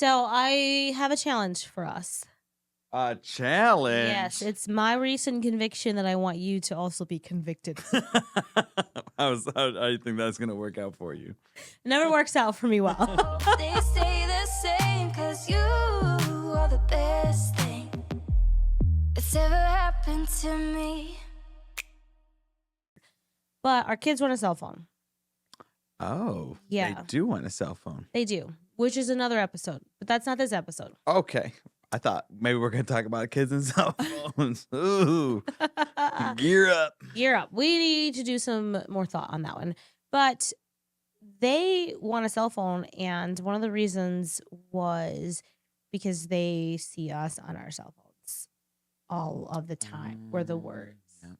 So I have a challenge for us. A challenge. Yes, it's my recent conviction that I want you to also be convicted. How do you think that's gonna work out for you? It never works out for me well. They stay the same cause you are the best thing that's ever happened to me. But our kids want a cell phone. Oh, Yeah. They do want a cell phone. They do, which is another episode. But that's not this episode. Okay. I thought maybe we're gonna talk about kids and cell phones. Ooh, gear up. Gear up. We need to do some more thought on that one. But they want a cell phone, and one of the reasons was because they see us on our cell phones all of the time. Were the words. Yeah.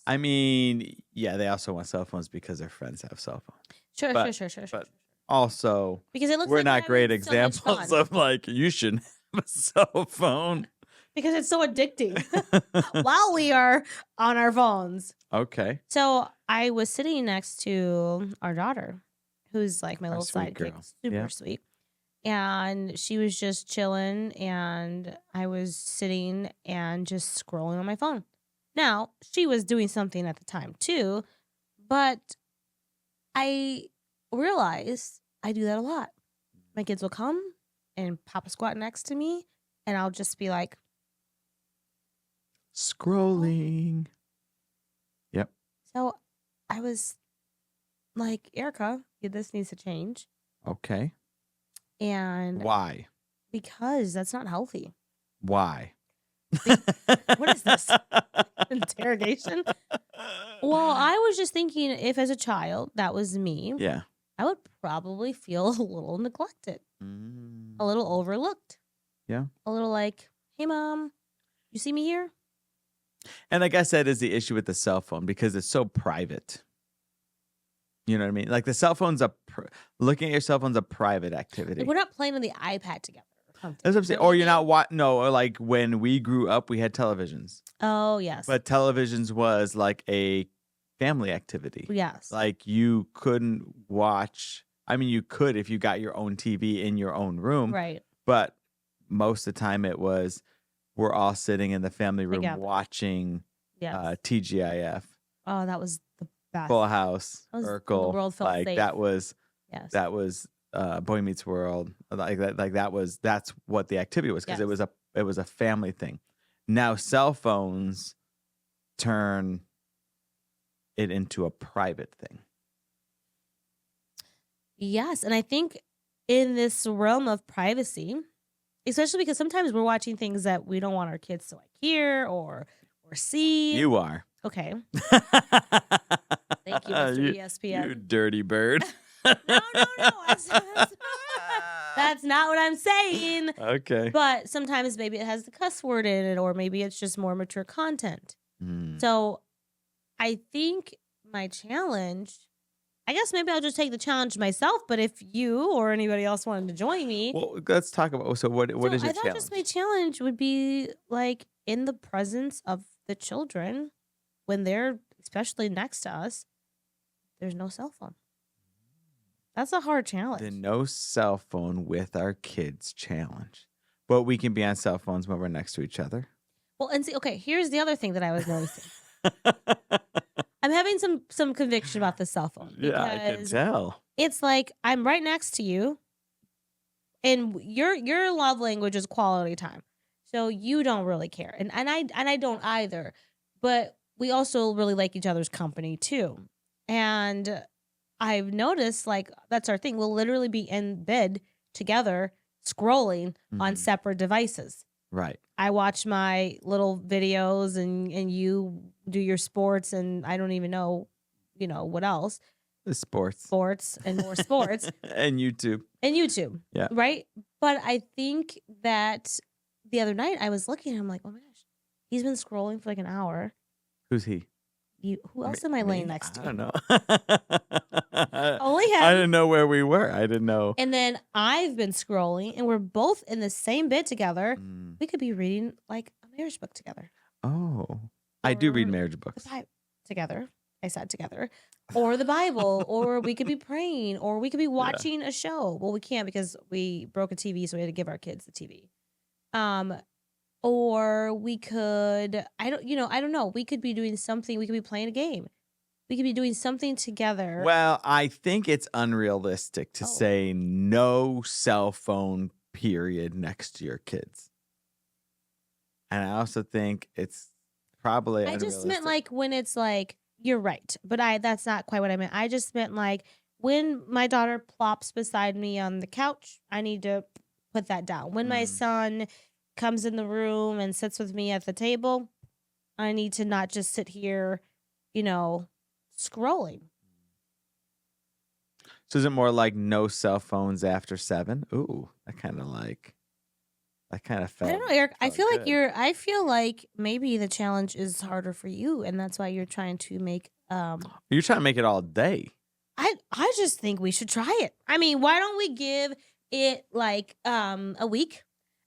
I mean, yeah, they also want cell phones because their friends have cell phones. Sure. But also, Because it looks we're like not great having so much examples fun. of like you shouldn't have a cell phone. Because it's so addicting while we are on our phones. Okay. So I was sitting next to our daughter, who's like my Our little sweet sidekick, girl. super Yeah. sweet. And she was just chilling, and I was sitting and just scrolling on my phone. Now, she was doing something at the time too, but I realized I do that a lot. My kids will come and pop a squat next to me, and I'll just be like, Scrolling. Yep. so I was like, Erica, this needs to change. Okay. And Why? because that's not healthy. Why? What is this? Interrogation? Well, I was just thinking if as a child that was me, Yeah. I would probably feel a little neglected, a little overlooked. Yeah. A little like, hey, mom, you see me here? And I guess that is the issue with the cell phone because it's so private. You know what I mean? Like the cell phone's looking at your cell phone's a private activity. Like, we're not playing on the iPad together or something. That's what I'm saying. Or you're not no, or like when we grew up, we had televisions. Oh, yes. But televisions was like a family activity. Yes. Like you couldn't watch. I mean, you could if you got your own TV in your own room. Right. But most of the time it was we're all sitting in the family room Together. watching Yes. TGIF, Oh, that was the best. Full House, That was when the Urkel. world felt like safe. that was Yes. Boy Meets World. That's what the activity was because Yes. it was a family thing. Now cell phones turn it into a private thing. Yes, and I think in this realm of privacy, especially because sometimes we're watching things that we don't want our kids to like hear or see. You are. Okay. Thank you, Mr. ESPN. You dirty bird. No. That's not what I'm saying. Okay. But sometimes maybe it has the cuss word in it, or maybe it's just more mature content. So I think my challenge, I guess maybe I'll just take the challenge myself, but if you or anybody else wanted to join me. Well, let's talk about, so what is your I challenge? thought just my challenge would be like in the presence of the children when they're especially next to us, there's no cell phone. That's a hard challenge. The no cell phone with our kids challenge. But we can be on cell phones when we're next to each other. Well, and see, okay, here's the other thing that I was noticing. I'm having some conviction about the cell phone. Yeah, I can because tell. It's like I'm right next to you, and your love language is quality time. So you don't really care. And I don't either. But we also really like each other's company too. And I've noticed like that's our thing. We'll literally be in bed together scrolling on separate devices. Right. I watch my little videos and you do your sports, and I don't even know, what else. The sports. Sports and more sports. And YouTube. And YouTube. Yeah. Right? But I think that the other night I was looking and I'm like, oh my gosh, he's been scrolling for like an hour. Who's he? Who else am I laying next to? I don't know. Only him. I didn't know where we were. I didn't know. And then I've been scrolling, and we're both in the same bed together. Mm. We could be reading like a marriage book together. Oh. I do read Or marriage books. together. I said together. or the Bible, or we could be praying, or we could be watching a show. Well, we can't because we broke a TV, so we had to give our kids the TV. Or we could, I don't know. We could be doing something. We could be playing a game. We could be doing something together. Well, I think it's unrealistic to Oh. say no cell phone period next to your kids. And I also think it's probably I just meant unrealistic. like when it's like, you're right, but that's not quite what I meant. I just meant like when my daughter plops beside me on the couch, I need to put that down. When my Mm. son comes in the room and sits with me at the table, I need to not just sit here, scrolling. So is it more like no cell phones after 7? Ooh, that kind of felt. I don't know, Eric. I felt feel like good. I feel like maybe the challenge is harder for you, and that's why you're trying to make. You're trying to make it all day. I just think we should try it. I mean, why don't we give it like a week,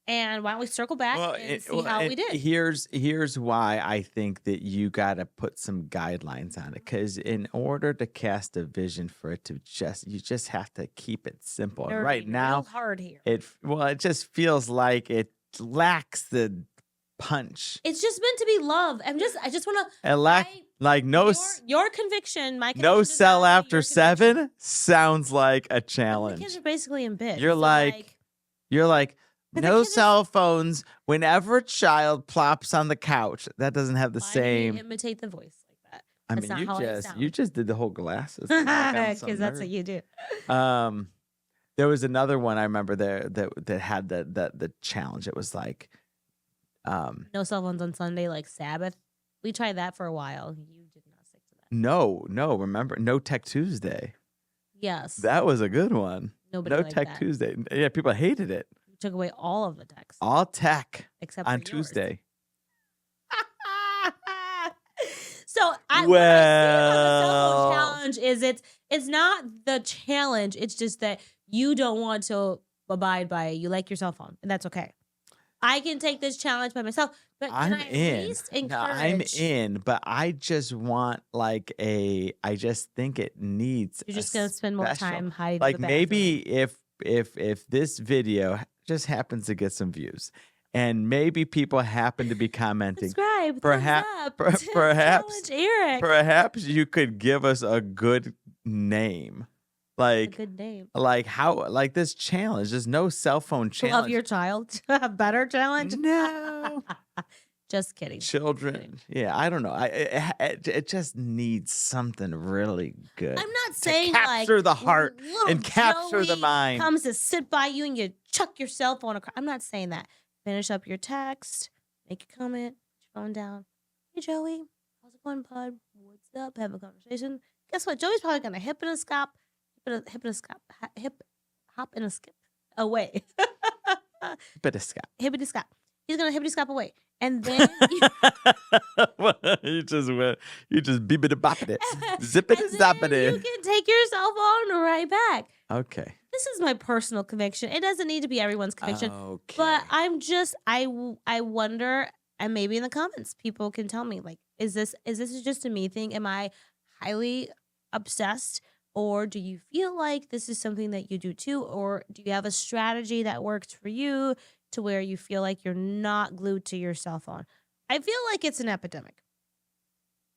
and why don't we circle back and see how we did? Here's why I think that you got to put some guidelines on it, because in order to cast a vision for it to you just have to keep it simple. And They're right being now, real hard here. it just feels like it lacks the punch. It's just meant to be love. I just want to. It lacks like Your conviction, my conviction no does cell not meet after your conviction. 7 sounds like a The challenge. kids are basically in bed. You're so, like, But the no kids are- cell phones whenever a child plops on the couch. That doesn't have the why do you same. imitate the voice like that? I That's mean, not how it you just did the whole glasses thing, like, I'm so Because that's what nervous. you do. There was another one I remember there that had the challenge. It was like, No cell phones on Sunday, like Sabbath. We tried that for a while. You did not stick to that. no, remember, No Tech Tuesday. Yes. That was a good one. Nobody No liked Tech that. Tuesday. Yeah, people hated it. We took away all of the text All tech except on for yours. Tuesday. So what I see about the cell phone Well- challenge is it's not the challenge. It's just that you don't want to abide by it. You like your cell phone, and that's okay. I can take this challenge by myself, but can I'm I at in. least No, I'm encourage? in, but I just want I just think it needs You're a just gonna spend more special- time hiding. like the bathroom. maybe if this video just happens to get some views, and maybe people happen to be commenting, subscribe, Perhaps- thumbs up, perhaps- challenge Eric. perhaps you could give us a good name, A like good name. how like this challenge. There's no cell phone challenge. Love your child. A better challenge. No. Just kidding. Children, yeah, I don't know. It just needs something really good. I'm not saying capture like the heart little and capture the Joey mind. comes to sit by you and you chuck your cell phone across. I'm not saying that. Finish up your text, make a comment, put your phone down. Hey Joey, how's it going, bud? What's up? Have a conversation. Guess what? Joey's probably gonna hip and a skip away. Bit of Scott. Hippity skip. He's gonna hippity skip away, and then you, you just beep it bop it, and zip it then zap you it. can take your cell phone right back. Okay. This is my personal conviction. It doesn't need to be everyone's conviction. Okay. But I'm just I wonder, and maybe in the comments people can tell me, like, is this just a me thing? Am I highly obsessed, or do you feel like this is something that you do too, or do you have a strategy that works for you to where you feel like you're not glued to your cell phone? I feel like it's an epidemic,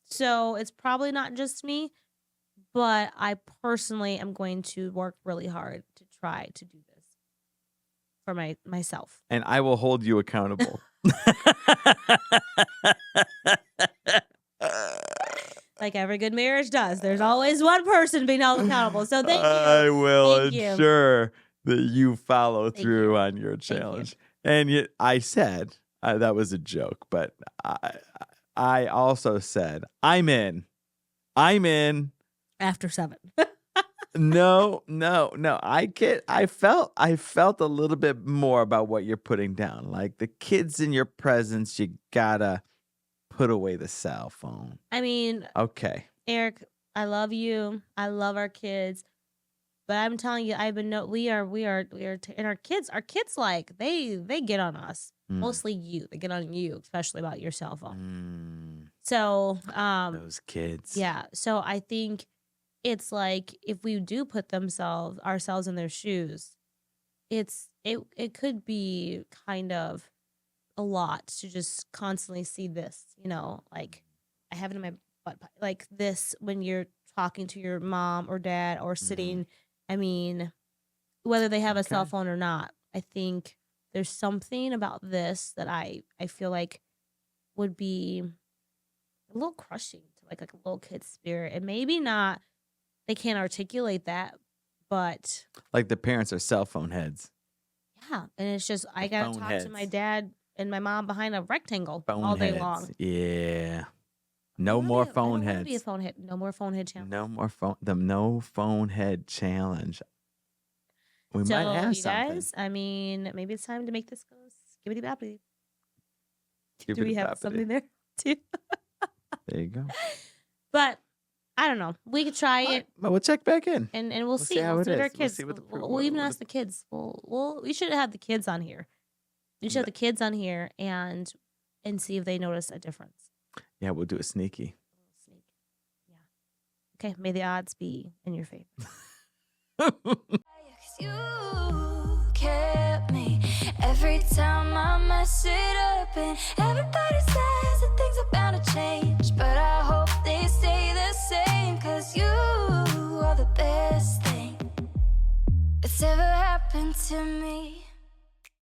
so it's probably not just me, but I personally am going to work really hard to try to do this for myself. And I will hold you accountable. Like every good marriage does. There's always one person being held accountable. So thank you. I will Thank you. ensure that you follow Thank through you. on your you. challenge. And yet, I said that was a joke, but I also said I'm in. After 7. No. I felt a little bit more about what you're putting down. Like the kids in your presence, you gotta put away the cell phone. I mean, Okay. Eric, I love you. I love our kids. But I'm telling you, we are and our kids like they get on us. Mm. Mostly you. They get on you, especially about your cell phone. Mm, So, those kids. yeah. So I think it's like if we do put ourselves in their shoes, it could be kind of a lot to just constantly see this, like I have it in my butt, like this when you're talking to your mom or dad or sitting. I mean, whether they have a cell Okay. phone or not, I think there's something about this that I feel like would be a little crushing to like a little kid's spirit. And maybe not, they can't articulate that, but Like the parents are cell phone heads. yeah. And it's just, I got to phone talk to my heads. dad and my mom behind a rectangle Phone all day heads. long. Yeah. I No don't more wanna be a- I phone don't wanna be a heads. phone head. No more phone head challenge. No more phone. The no phone head challenge. We So, might have you something. guys, I mean, maybe it's time to make this go skibbity boppity. Do Skibbity we have boppity. something there too? There you go. But I don't know. We could try All it. right, well, we'll check back in. And we'll We'll see. see how We'll it see what our is. We'll kids. see what the We'll, pro- we'll even what ask the kids. We should have the kids on here. We should have the kids on here and see if they notice a difference. Yeah, we'll do a sneaky. Sneak. Yeah. Okay. May the odds be in your favor. 'Cause you kept me every time I mess it up, and everybody says that things are bound to change, but I hope they stay the same, 'cause you are the best thing that's ever happened to me.